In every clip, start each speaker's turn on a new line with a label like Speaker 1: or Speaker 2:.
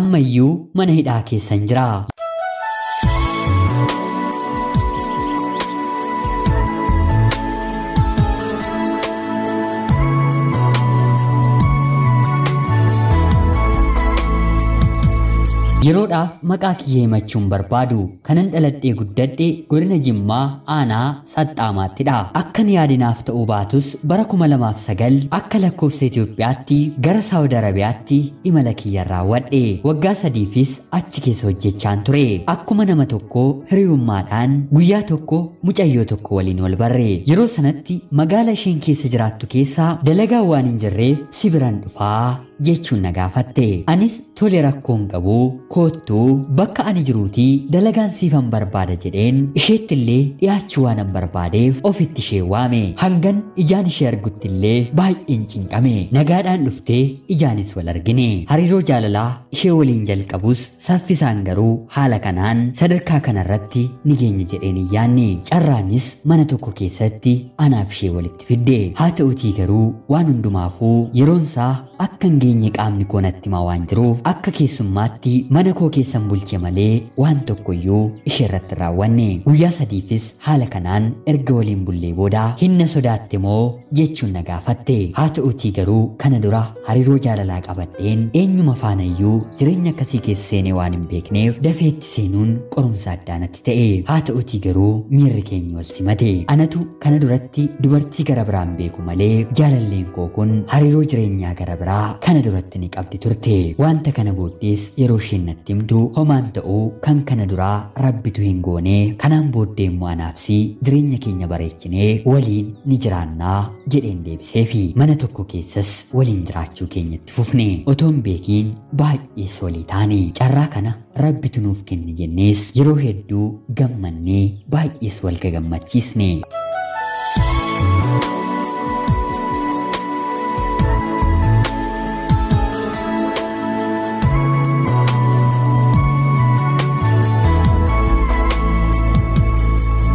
Speaker 1: ammayyuu mana hidhaa keessan jira. Yeroodhaaf maqaa kiyya himachuun barbaadu kanan dhaladhee guddadhe godina Jimmaa aanaa Saxxaamaattidha. Akkan yaadinaaf ta'uu baatus bara 2009 akka lakkoofsa Itoophiyaatti gara Saawud Arabiyaatti imala kiyya raawwadhe. Waggaa 3fis achi keessa hojjechaan ture. Akkuma nama tokko hiriyummaadhaan guyyaa tokko mucayyoo tokko waliin wal barre. Yeroo sanatti magaala isheen keessa jiraattu keessaa dalagaa waan hin jirreef si biraan dhufaa jechuun na gaafatte. Anis tole rakkoon qabu koottuu bakka ani jiruutii dalagaan siifan barbaada jedheen isheettillee dhiyaachuu waan an barbaadeef ofitti ishee waame. Hangan ijaan ishee arguttillee baay'een cinqame. Nagaadhaan dhuftee ijaanis wal argine. Hariiroo jaalalaa ishee waliin jalqabus saffisaan garuu haala kanaan sadarkaa kanarratti ni geenya jedheen hin yaanne. Carraanis mana tokko keessatti anaaf ishee walitti fidde. Haa ta'utii garuu waan hundumaafuu yeroonsaa akka hin geenye qaamni koo natti himaa waan jiruuf akka keessummaatti mana koo keessan bulche malee waan tokkoyyuu ishee irratti raawwanne. Guyyaa 3fis haala kanaan erga waliin bullee booda hinna sodaatte moo jechuun na gaafatte. Haa ta'utii garuu kana dura hariiroo jaalalaa qabadheen eenyuma faanayyuu jireenya akkasii keessa seenee waan hin beekneef dafeetti seenuun qorumsa addaa natti ta'e. Haa ta'utii garuu miirri keenya wal simate. Anatu kana duratti dubartii gara biraan beeku malee jaalalleen koo kun hariiroo jireenyaa gara kana duratti ni qabdi turte. Wanta kana booddees yeroo isheen natti himtu homaan ta'uu kan kana duraa rabbitu hin goone kanaan booddee immoo anaafsi jireenya keenya bareechinee waliin ni jiraannaa jedheen deebiseefi mana tokko keessas waliin jiraachuu keenyatti fufne. Otoon beekiin baay'ees walii taane. Carraa kana rabbitu nuuf kenne jennees yeroo hedduu gammannee baay'ees wal gagammachiisne.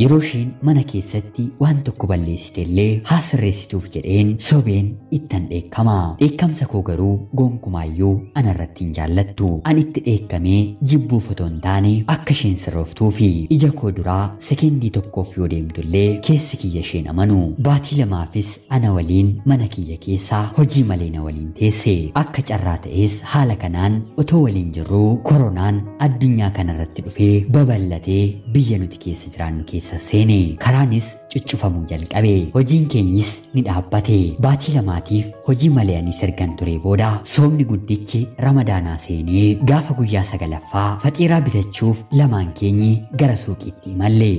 Speaker 1: Yeroo isheen mana keessatti waan tokko balleessitellee haa sirreessituuf jedheen sobeen ittan dheekkama. Dheekkamsa koo garuu gonkumaayyuu anarratti hin jaallattu. An itti dheekkamee jibbuuf otoo hin taane akka isheen sirrooftuufi ija koo duraa sekendii tokkoof yoo deemtullee keessi kiyya isheen amanu. Baatii 2fis ana waliin mana kiyya keessaa hojii malee na waliin teesse. Akka carraa ta'es haala kanaan otoo waliin jirruu koronaan addunyaa kanarratti dhufee babal'atee biyya nuti keessa jiraannu keessa seene. Karaanis cuccufamuu jalqabe. Hojiin keenyis ni dhaabbate. Baatii 2tiif hojii malee anis ergan ture booda soomni guddichi ramadaanaa seenee gaafa guyyaa 9ffaa faxiiraa bitachuuf lamaan keenyi gara suuqiitti imalle.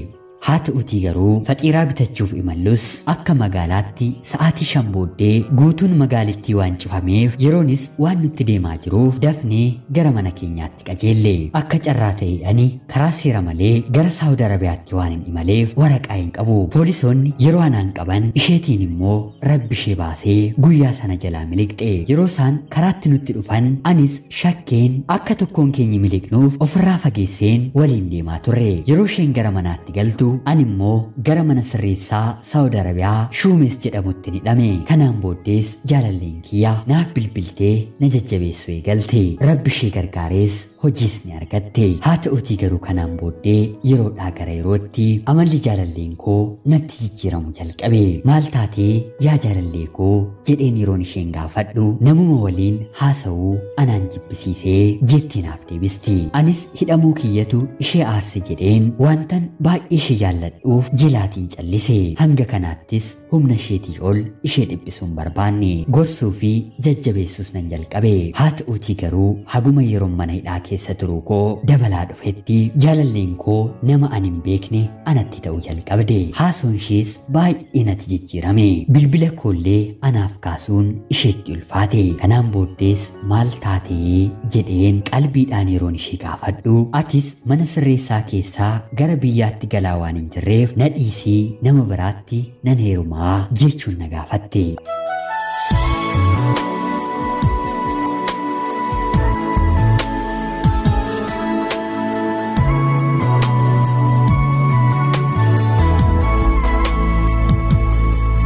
Speaker 1: Haa ta'utii garuu faxiiraa bitachuuf imallus akka magaalaatti sa'aatii 5 booddee guutuun magaalittii waan cufameef yeroonis waan nutti deemaa jiruuf dafnee gara mana keenyaatti qajeelle. Akka carraa ta'e ani karaa seera malee gara Saawud Arabiyaatti waan hin imaleef waraqaa hin qabu. Poolisoonni yeroo anaan qaban isheetiin immoo rabbi ishee baasee guyyaa sana jalaa miliqxe. Yeroo isaan karaatti nutti dhufan anis shakkeen akka tokkoon keenya miliqnuuf ofirraa fageesseen waliin deemaa turre. Yeroo isheen gara manaatti galtu ani immoo gara mana sirreessaa Saawud Arabiyaa Shuumes jedhamutti ni dhame. Kanaan booddees jaalalleen kiyya naaf bilbiltee na jajjabeessuu eegalte. Rabbi ishee gargaarees hojiis ni argatte. Haa ta'utii garuu kanaan booddee yeroodhaa gara yerootti amalli jaalalleen koo natti jijjiiramu jalqabe. Maal taatee yaa jaalallee koo jedheen yeroon isheen gaafadhu namuma waliin haasa'uu anaan jibbisiisee jettee naaf deebisti. Anis hidhamuu kiyyatu ishee aarse jedheen wantan baay'ee ishee jaalladhuuf jilaatiin callise. Hanga kanaattis humna isheetii ol ishee dhiphisuun barbaanne. Gorsuu fi jajjabeessuus nan jalqabe. Haa ta'utii garuu haguma yeroon mana hidhaa keessa turuu koo dabalaa dhufetti jaalalleen koo nama ani hin beekne anatti ta'uu jalqabde. Haasoon ishees baay'ee natti jijjiirame. Bilbila koollee anaaf kaasuun isheetti ulfaate. Kanaan booddees maal taatee jedheen qalbiidhaan yeroon ishee gaafadhu atis mana sirreessaa keessaa gara biyyaatti galaa waan hin jirreef na dhiisii nama biraatti nan heerumaa jechuun na gaafatte.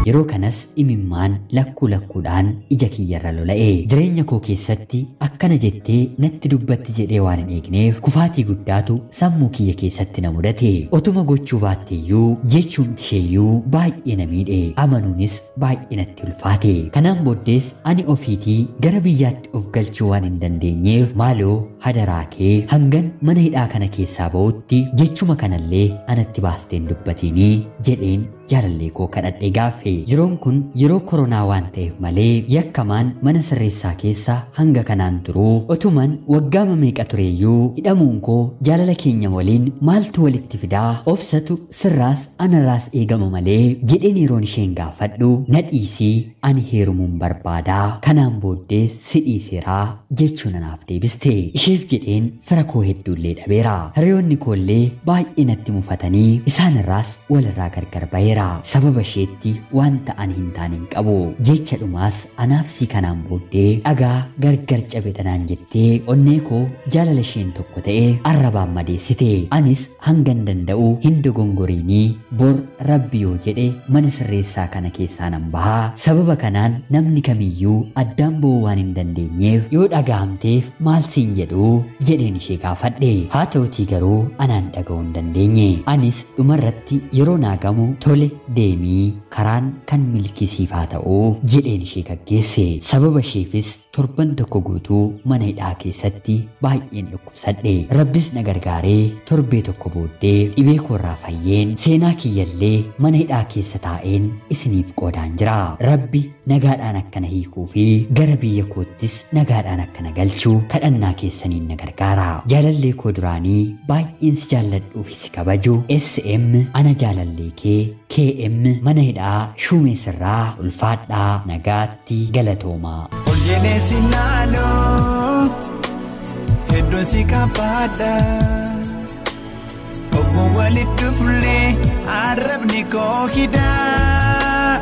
Speaker 1: yeroo kanas imimmaan lakkuudhaan ija kiyyarra lola'e. Jireenya koo keessatti akkana jettee natti dubbatti jedhee waan hin eegneef kufaatii guddaatu sammuu kiyya keessatti na mudate. Otuma gochuu baatteeyyuu jechuumti isheeyyuu baay'ee na miidhe. Amanuunis baay'ee natti ulfaate. Kanaan booddees ani ofiitii gara biyyaatti of galchuu waan hin dandeenyeef maaloo hadaraa kee hangan mana hidhaa kana keessaa ba'utti jechuma kanallee anatti baasteen dubbatiinii jedheen jaalallee koo kadhadhee gaaffe. Yeroon kun yeroo koronaa waan ta'eef malee yakkamaan mana sirreessaa keessa hanga kanaan turuu otuman waggaa meeqa tureeyyuu hidhamuun koo jaalala keenya waliin maaltu walitti fidaa obsatu sirraas anarraas eegama malee jedheen yeroon isheen gaafadhu na dhiisii ani heerumuun barbaadaa kanaan booddee si dhiiseeraa jechuun anaaf deebiste. Isheef jedheen fira koo hedduullee dhabeera. Hiriyoonni koollee baay'ee natti mufatanii isaanirraas walirraa gargar baheera. Sababa isheetti waan ta'an hin taane hin qabu. Jecha dhumaas anaaf si kanaan booddee dhagaa gargar cabedhanaan jettee onnee koo jaalala isheen tokko ta'e arrabaan madeessite. Anis hangan danda'u hin dogongoriinii bor rabbi yoo jedhe mana sirreessaa kana keessaa nan bahaa. Sababa kanaan namni kamiyyuu addaan ba'uu waan hin dandeenyeef yoo dhagahamteef maal siin jedhu jedheen ishee gaafadhe. Haa ta'utii garuu anaan dhaga'uu hin dandeenye. Anis dhumarratti yeroo naagamu tole deemii karaan kan milkisiifaa ta'uu jedheen ishee gaggeesse. Sababa isheefis torban tokko guutuu mana hidhaa keessatti baay'een dhukkubsadhe. Rabbis na gargaaree torbee tokko booddee dhibee koorraa fayyeen seenaa kiyyallee mana hidhaa keessa taa'een isiniif qoodaan jira. Rabbi nagaadhaan akkana hiikuu fi gara biyya koottis nagaadhaan akkana galchuu kadhannaa keessaniin na gargaara. Jaalallee koo duraanii baay'een si jaalladhuuf si kabaju SM ana jaalallee kee KM mana hidhaa Shumeessirraa ulfaadhaa nagaatti galatooma.
Speaker 2: Oljenesi nalo hedduun si kafaadha obbo walitti dhufne arrabni koo hidhaa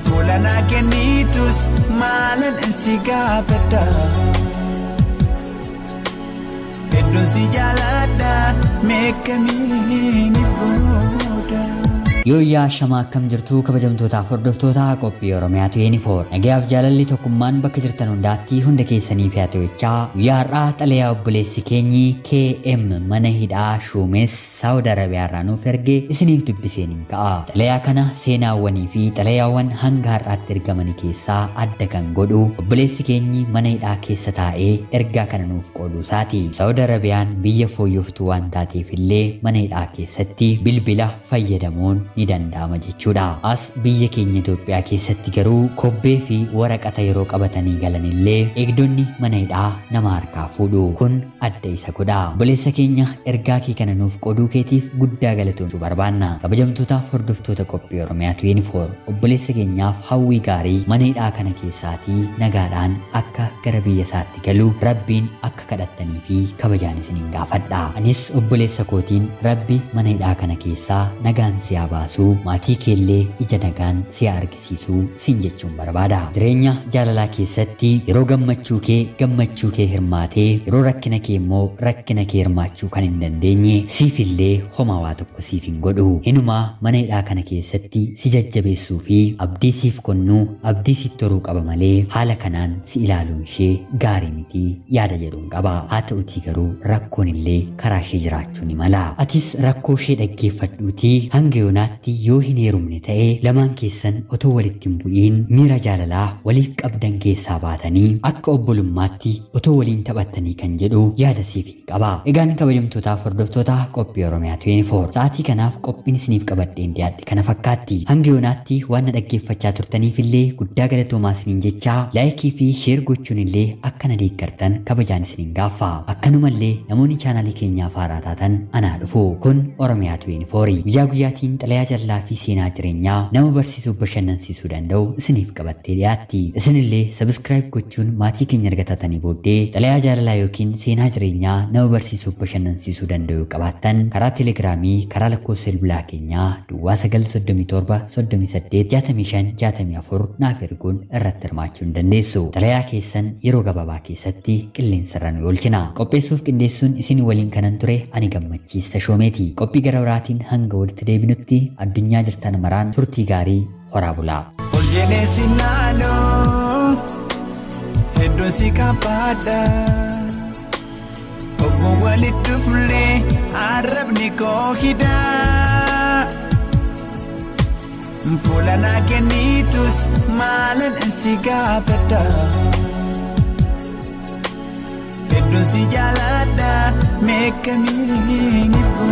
Speaker 2: fuula naa kennitus maalan si gaafadha hedduun si jaaladha meeqamiin gooda.
Speaker 1: Yooyyaa shamaa akkam jirtuu kabajamtootaaf hordoftoota qophii Oromiyaatu Yuunifoor. Nagayaaf jaalalli tokkummaan bakka jirtan hundaatti hunda keessanii fi haata'ichaa guyyaa har'aa xalayaa obboleessi keenyi KM mana hidhaa Shumees Saawud Arabiyaarraa nuuf erge isiniif dubbiseen hin ka'a. Xalayaa kana seenaawwanii fi xalayaawwan hanga har'aatti ergamanii keessaa adda kan godhu obboleessi keenyi mana hidhaa keessa taa'ee ergaa kana nuuf qooduu isaati. Saawud Arabiyaan biyya fooyyoftuu waan taateef illee mana hidhaa keessatti bilbila fayyadamuun ni danda'ama jechuudha. As biyya keenya Itoophiyaa keessatti garuu kobbee fi waraqata yeroo qabatanii galanillee eegdonni mana hidhaa nama harkaa fuudhu. Kun adda isa godha. Obboleessa keenya ergaa kee kana nuuf qooduu keetiif guddaa galatoomsuu barbaanna. Kabajamtootaaf hordoftoota qophii Oromiyaatu Yuunifoor obboleessa keenyaaf hawwii gaarii mana hidhaa kana keessaatii nagaadhaan akka gara biyya isaatti galu rabbiin akka kadhattanii fi kabajaan isiniin gaafadha. Anis obboleessa kootiin rabbi mana hidhaa kana keessaa nagaan si haa baasu maatii keellee ija nagaan si argisiisuu sin jechuun barbaada. Jireenya jaalalaa keessatti yeroo gammachuu kee hirmaatee yeroo rakkina kee immoo rakkina kee hirmaachuu kan hin dandeenye siifillee homaa waa tokko siif hin godhu. Inumaa mana hidhaa kana keessatti si jajjabeessuu fi abdii siif kennuu abdii sitti horuu qaba malee haala kanaan si ilaaluun ishee gaarii miti yaada jedhuun qaba. Haa ta'utii garuu rakkoon illee karaa ishee jiraachuu ni mala. Atis rakkoo ishee dhaggeeffadhuutii hanga yoonaatti yoo hin heerumne ta'e lamaan keessan otoo walitti hin bu'iin miira jaalalaa waliif qabdan keessaa baatanii akka obbolummaatti otoo waliin taphattanii kan jedhu yaada siif hin qaba. Egaan kabajamtootaaf hordoftoota qophii Oromiyaatu Yuunifoor sa'aatii kanaaf qophiin isiniif qabadheen dhiyaadhe kana fakkaatti. Hanga yoonaatti waan na dhaggeeffachaa turtaniif illee guddaa galatoomaa isiniin jechaa laayikii fi sheer gochuun illee akka na deeggartan kabajaan isiniin gaaffa. Akkanumallee namoonni chaanaalii keenyaaf haaraa taatan anaa dhufu. Kun Oromiyaatu Yuunifoori. Guyyaa guyyaatiin xalayaa jaalalaa fi seenaa jireenyaa nama barsiisuuf bashannansiisuu danda'u isiniif qabattee dhiyaatti. Isinillee sabskiraayib gochuun maatii keenya argatatanii booddee xalayaa jaalalaa yookiin seenaa jireenyaa nama barsiisuuf bashannansiisuu danda'u qabaattan karaa Telegraamii karaa lakkoofsa bilbilaa keenyaa duwwaa 937 38 65 64 naaf erguun irratti hirmaachuu ni dandeessu. Xalayaa keessan yeroo gabaabaa keessatti qilleensarra nu oolchina. Qopheessuuf qindeessuun isin waliin kanan ture ani gammachiista shoomeeti. Qophii gara biraatiin hanga walitti deebinutti addunyaa jirtan maraan turtii gaarii horaa bulaa.
Speaker 2: Oljenesi nalo Hedosi kapada Obo walidufle Arabni ko hidhaa Mfulana kenitus Malan ensigafada Hedosi jalada Mekami nifko